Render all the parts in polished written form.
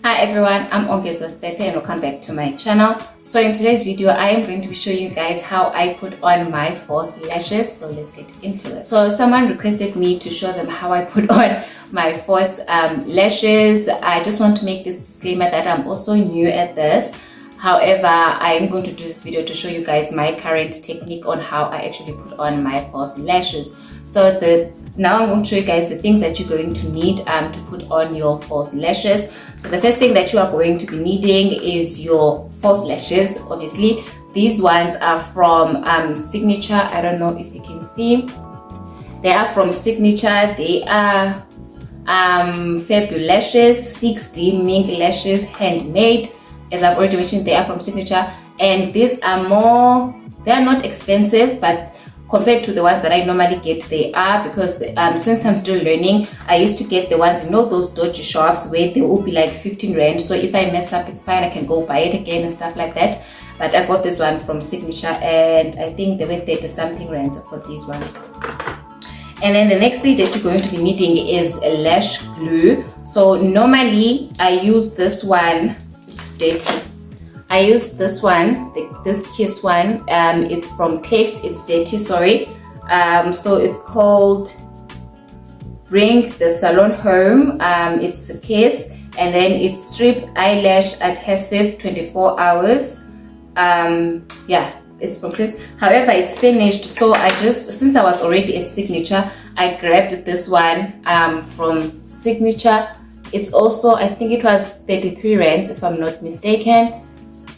Hi everyone, I'm Ongezwa Ntsepe and welcome back to my channel. So in today's video, I am going to be showing you guys how I put on my false lashes. So let's get into it. So someone requested me to show them how I put on my false lashes. I just want to make this disclaimer that I'm also new at this. However, I am going to do this video to show you guys my current technique on how I actually put on my false lashes. So now I'm going to show you guys the things that you're going to need to put on your false lashes. So the first thing that you are going to be needing is your false lashes. Obviously, these ones are from Signature. I don't know if you can see. They are from Signature. They are Fabulashes 6D mink lashes, handmade. As I've already mentioned, they are from Signature, and these are they're not expensive, but compared to the ones that I normally get, they are, because since I'm still learning, I used to get the ones, you know, those dodgy shops where they will be like 15 rand. So if I mess up, it's fine, I can go buy it again and stuff like that. But I got this one from Signature, and I think they were 30 something rands for these ones. And then the next thing that you're going to be needing is a lash glue. So normally I use this one. It's dirty. I use this one, this Kiss one. It's from Clex. It's dirty, sorry. So it's called Bring the Salon Home. It's a Kiss, and then it's Strip Eyelash Adhesive 24 hours. Yeah, it's from Clex. However, it's finished, so since I was already at Signature, I grabbed this one from Signature. It's also, I think it was 33 rands if I'm not mistaken.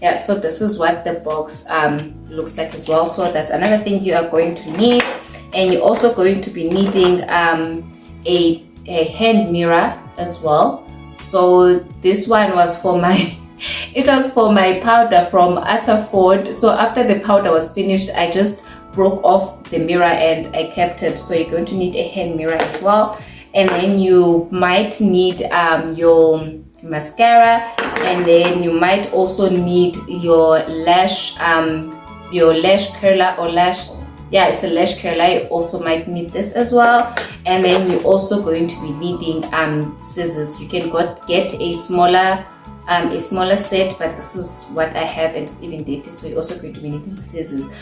Yeah, so this is what the box looks like as well. So that's another thing you are going to need. And you're also going to be needing a hand mirror as well. So this one was for my it was for my powder from Atherford. So after the powder was finished, I just broke off the mirror and I kept it. So you're going to need a hand mirror as well. And then you might need your mascara, and then you might also need your lash curler or lash, yeah, it's a lash curler. You also might need this as well. And then you're also going to be needing scissors. You can get a smaller set, but this is what I have, and it's even dirty, so you're also going to be needing scissors.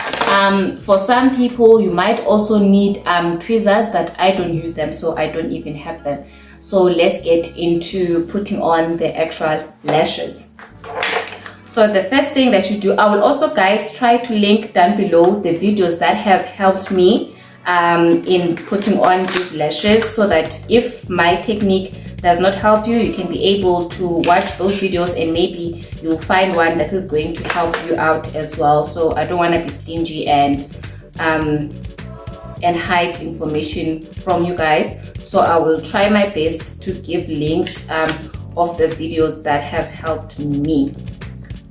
For some people, you might also need tweezers, but I don't use them, so I don't even have them. So let's get into putting on the actual lashes. So the first thing that you do, I will also, guys, try to link down below the videos that have helped me in putting on these lashes, so that if my technique does not help you, you can be able to watch those videos and maybe you'll find one that is going to help you out as well. So I don't want to be stingy and hide information from you guys. So I will try my best to give links of the videos that have helped me.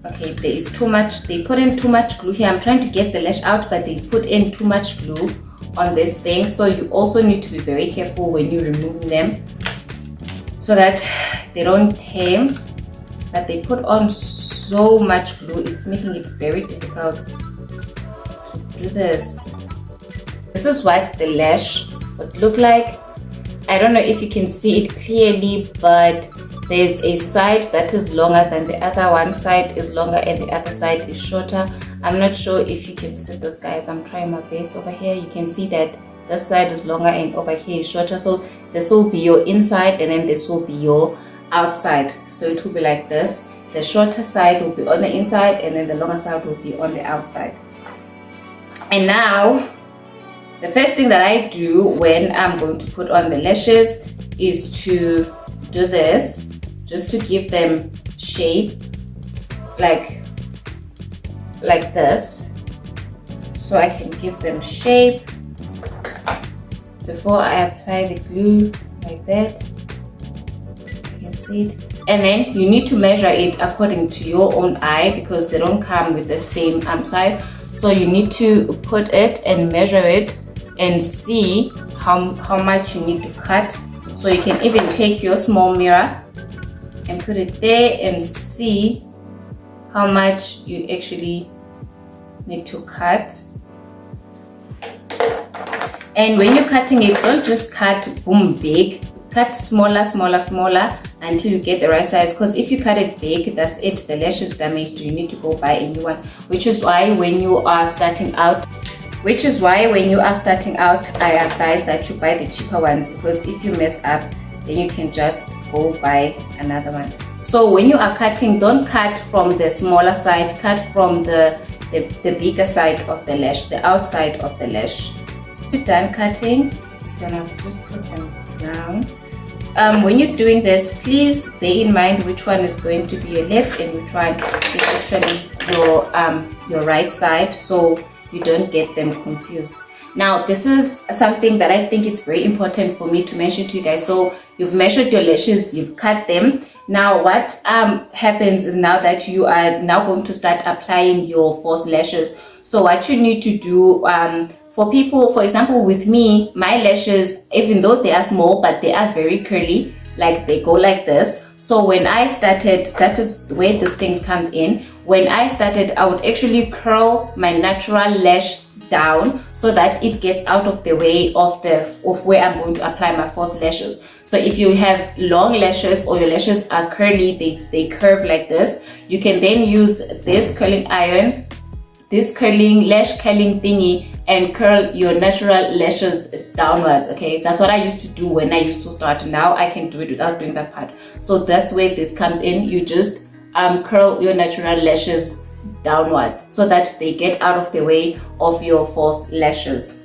Okay, there is too much. They put in too much glue here. I'm trying to get the lash out, but they put in too much glue on this thing. So you also need to be very careful when you're removing them, so that they don't tear. But they put on so much glue, it's making it very difficult to do this. This is what the lash would look like. I don't know if you can see it clearly, but there's a side that is longer than the other. One side is longer and the other side is shorter. I'm not sure if you can see this, guys. I'm trying my best. Over here you can see that this side is longer and over here is shorter. So this will be your inside, and then this will be your outside. So it will be like this. The shorter side will be on the inside, and then the longer side will be on the outside. And now the first thing that I do when I'm going to put on the lashes is to do this, just to give them shape, like this, so I can give them shape before I apply the glue, like that. You can see it. And then you need to measure it according to your own eye, because they don't come with the same size. So you need to put it and measure it and see how much you need to cut. So you can even take your small mirror and put it there and see how much you actually need to cut. And when you're cutting it, don't just cut boom big, cut smaller until you get the right size, because if you cut it big, that's it, the lash is damaged. You need to go buy a new one, which is why when you are starting out I advise that you buy the cheaper ones, because if you mess up, then you can just go buy another one. So when you are cutting, don't cut from the smaller side, cut from the bigger side of the lash, the outside of the lash. When you're done cutting, you're gonna just put them down. When you're doing this, please bear in mind which one is going to be your left and which one is actually your right side, so you don't get them confused. Now, this is something that I think it's very important for me to mention to you guys. So you've measured your lashes, you've cut them. Now what happens is, now that you are now going to start applying your false lashes, so what you need to do, for people, for example, with me, my lashes, even though they are small, but they are very curly, like they go like this. So when I started, that is where these things come in. When I started, I would actually curl my natural lash down so that it gets out of the way of where I'm going to apply my false lashes. So if you have long lashes or your lashes are curly, they curve like this, you can then use this curling iron, this lash curling thingy, and curl your natural lashes downwards. Okay, that's what I used to do when I used to start. Now I can do it without doing that part. So that's where this comes in. You just curl your natural lashes downwards so that they get out of the way of your false lashes.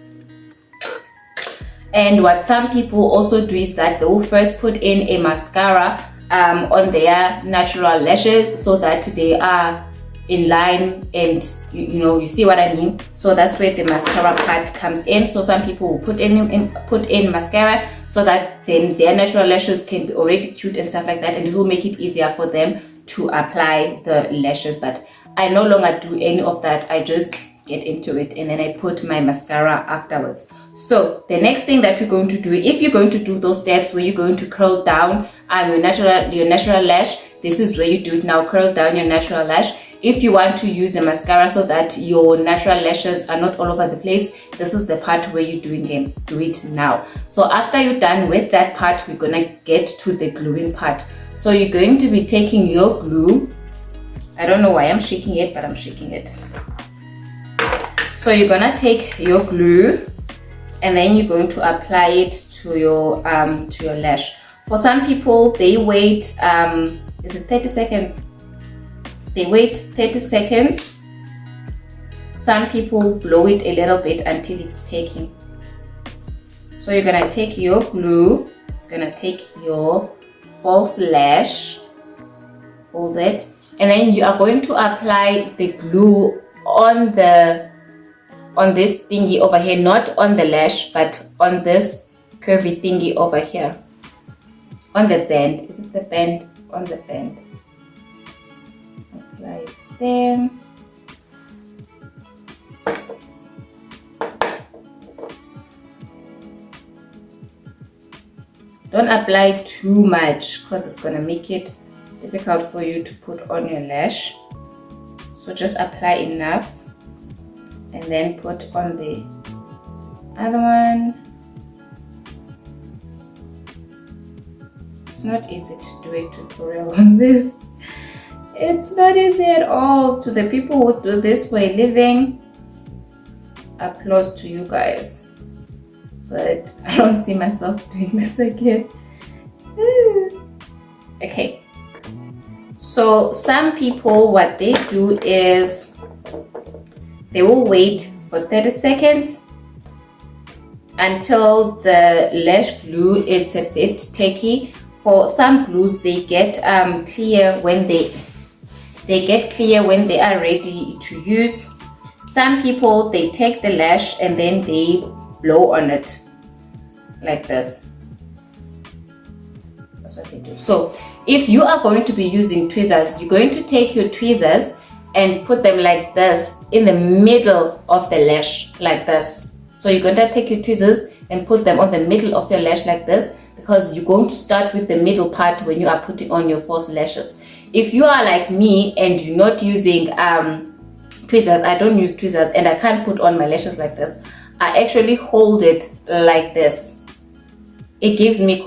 And what some people also do is that they will first put in a mascara on their natural lashes so that they are in line, and you see what I mean. So that's where the mascara part comes in. So some people will put in mascara so that then their natural lashes can be already cute and stuff like that, and it will make it easier for them to apply the lashes. But I no longer do any of that. I just get into it and then I put my mascara afterwards. So the next thing that you're going to do, if you're going to do those steps where you're going to curl down your natural lash, this is where you do it now. Curl down your natural lash. If you want to use a mascara so that your natural lashes are not all over the place, this is the part where you're doing it. Do it now. So after you're done with that part, we're gonna get to the gluing part. So you're going to be taking your glue. I don't know why I'm shaking it, but I'm shaking it. So you're gonna take your glue and then you're going to apply it to your lash. For some people, they wait is it 30 seconds? They wait 30 seconds. Some people blow it a little bit until it's taking. So you're gonna take your glue, you're gonna take your false lash, hold it, and then you are going to apply the glue on this thingy over here, not on the lash, but on this curvy thingy over here, on the band. Is it the band? On the band. Apply it there. Don't apply too much because it's gonna make it difficult for you to put on your lash. So just apply enough and then put on the other one. It's not easy to do a tutorial on this. It's not easy at all. To the people who do this for a living, applause to you guys. But I don't see myself doing this again. Okay. So some people, what they do is they will wait for 30 seconds until the lash glue it's a bit tacky. For some glues, they get clear when they are ready to use. Some people, they take the lash and then they blow on it like this. That's what they do. So if you are going to be using tweezers, you're going to take your tweezers and put them like this in the middle of the lash, like this. So you're going to take your tweezers and put them on the middle of your lash like this, because you're going to start with the middle part when you are putting on your false lashes. If you are like me and you're not using tweezers, I don't use tweezers and I can't put on my lashes like this, I actually hold it like this. it gives me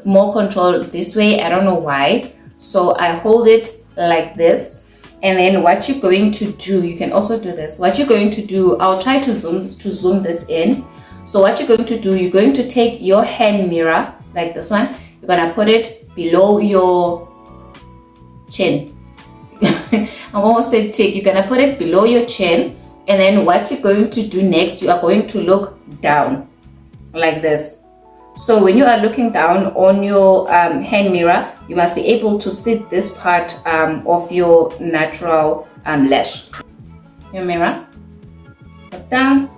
more control this way. I don't know why. So I hold it like this, and then what you're going to do, you can also do this. What you're going to do, I'll try to zoom this in. So what you're going to do, you're going to take your hand mirror like this one. You're gonna put it below your chin. I almost said cheek. You're gonna put it below your chin, and then what you're going to do next, you are going to look down like this. So when you are looking down on your hand mirror, you must be able to see this part of your natural lash. Your mirror, look down,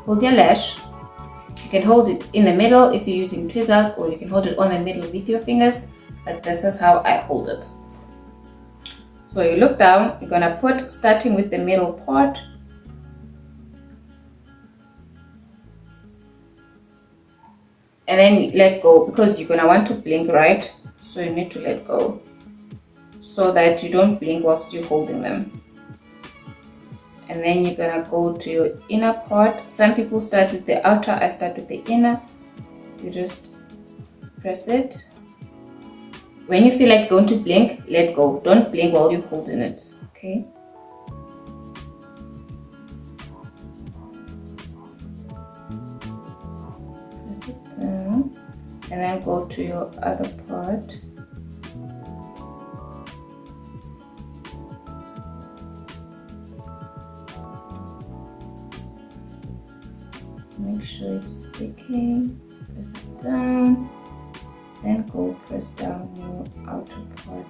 hold your lash. You can hold it in the middle if you're using tweezers, or you can hold it on the middle with your fingers, but this is how I hold it. So you look down, you're gonna put, starting with the middle part, and then let go, because you're gonna want to blink, right? So you need to let go so that you don't blink whilst you're holding them. And then you're gonna go to your inner part. Some people start with the outer, I start with the inner. You just press it. When you feel like going to blink, let go. Don't blink while you're holding it, okay? Press it down, and then go to your other part. Make sure it's sticking. Press it down, then go press down your outer part.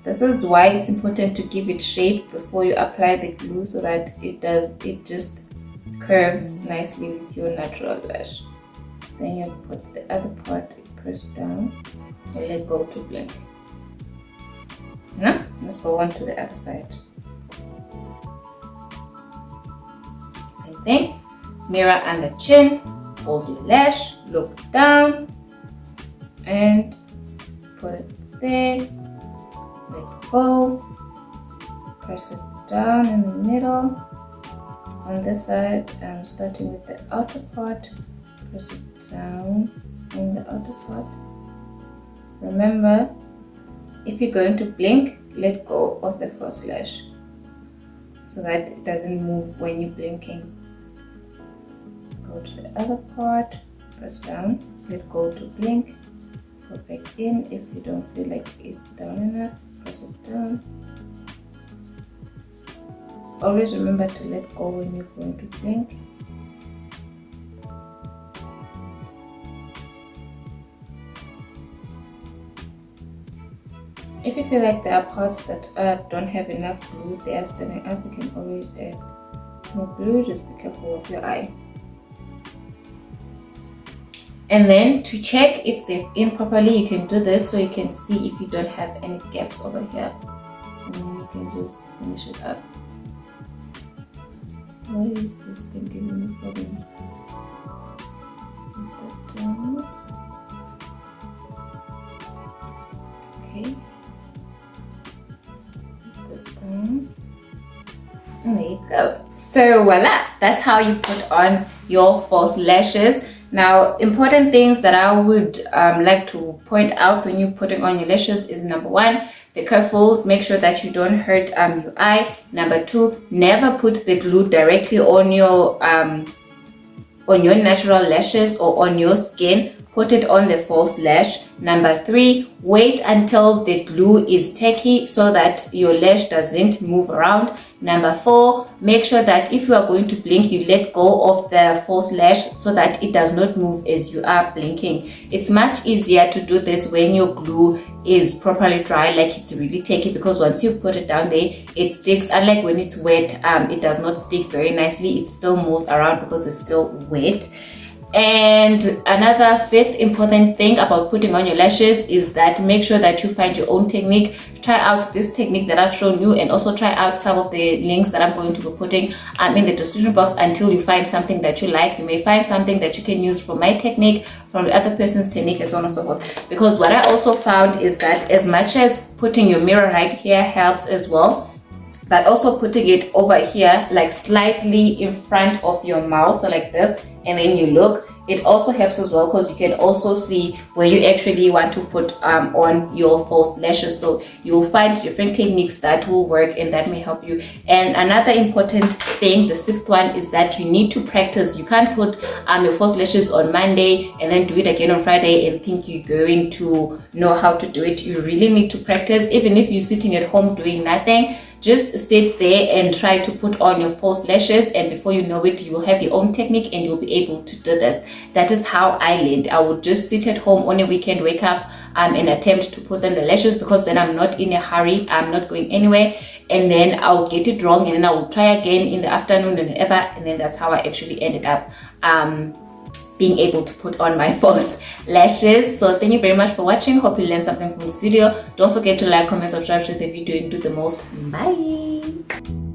This is why it's important to give it shape before you apply the glue, so that it just curves nicely with your natural lash. Then you put the other part, press down, and let go to blink. Now let's go on to the other side. Same thing. Mirror and the chin, hold your lash, look down, and put it there, let go, press it down in the middle. On this side, I'm starting with the outer part, press it down in the outer part. Remember, if you're going to blink, let go of the first lash so that it doesn't move when you're blinking. Go to the other part, press down, let go to blink, go back in. If you don't feel like it's down enough, press it down. Always remember to let go when you're going to blink. If you feel like there are parts that don't have enough glue, they are standing up, you can always add more glue. Just be careful of your eye. And then to check if they're in properly, you can do this so you can see if you don't have any gaps over here. And then you can just finish it up. Why is this thing giving me problem? Is that down? Okay. Is this down? And there you go. So voila, that's how you put on your false lashes. Now, important things that I would like to point out when you're putting on your lashes is, number one, be careful, make sure that you don't hurt your eye. Number two, never put the glue directly on your natural lashes or on your skin. Put it on the false lash. Number three, wait until the glue is tacky so that your lash doesn't move around. Number four, make sure that if you are going to blink, you let go of the false lash so that it does not move as you are blinking. It's much easier to do this when your glue is properly dry, like it's really tacky, because once you put it down there, it sticks. Unlike when it's wet, it does not stick very nicely. It still moves around because it's still wet. And another fifth important thing about putting on your lashes is that make sure that you find your own technique. Try out this technique that I've shown you, and also try out some of the links that I'm going to be putting in the description box until you find something that you like. You may find something that you can use from my technique, from the other person's technique, and so on and so forth. Because what I also found is that as much as putting your mirror right here helps as well, but also putting it over here, like slightly in front of your mouth like this, and then you look. It also helps as well because you can also see where you actually want to put on your false lashes. So you'll find different techniques that will work and that may help you. And another important thing, the sixth one, is that you need to practice. You can't put your false lashes on Monday and then do it again on Friday and think you're going to know how to do it. You really need to practice. Even if you're sitting at home doing nothing, just sit there and try to put on your false lashes, and before you know it, you will have your own technique and you'll be able to do this. That is how I learned. I would just sit at home on a weekend, wake up and attempt to put on the lashes, because then I'm not in a hurry, I'm not going anywhere, and then I'll get it wrong and then I will try again in the afternoon and whatever, and then that's how I actually ended up being able to put on my false lashes. So thank you very much for watching. Hope you learned something from this video. Don't forget to like, comment, subscribe to the video, and do the most. Bye.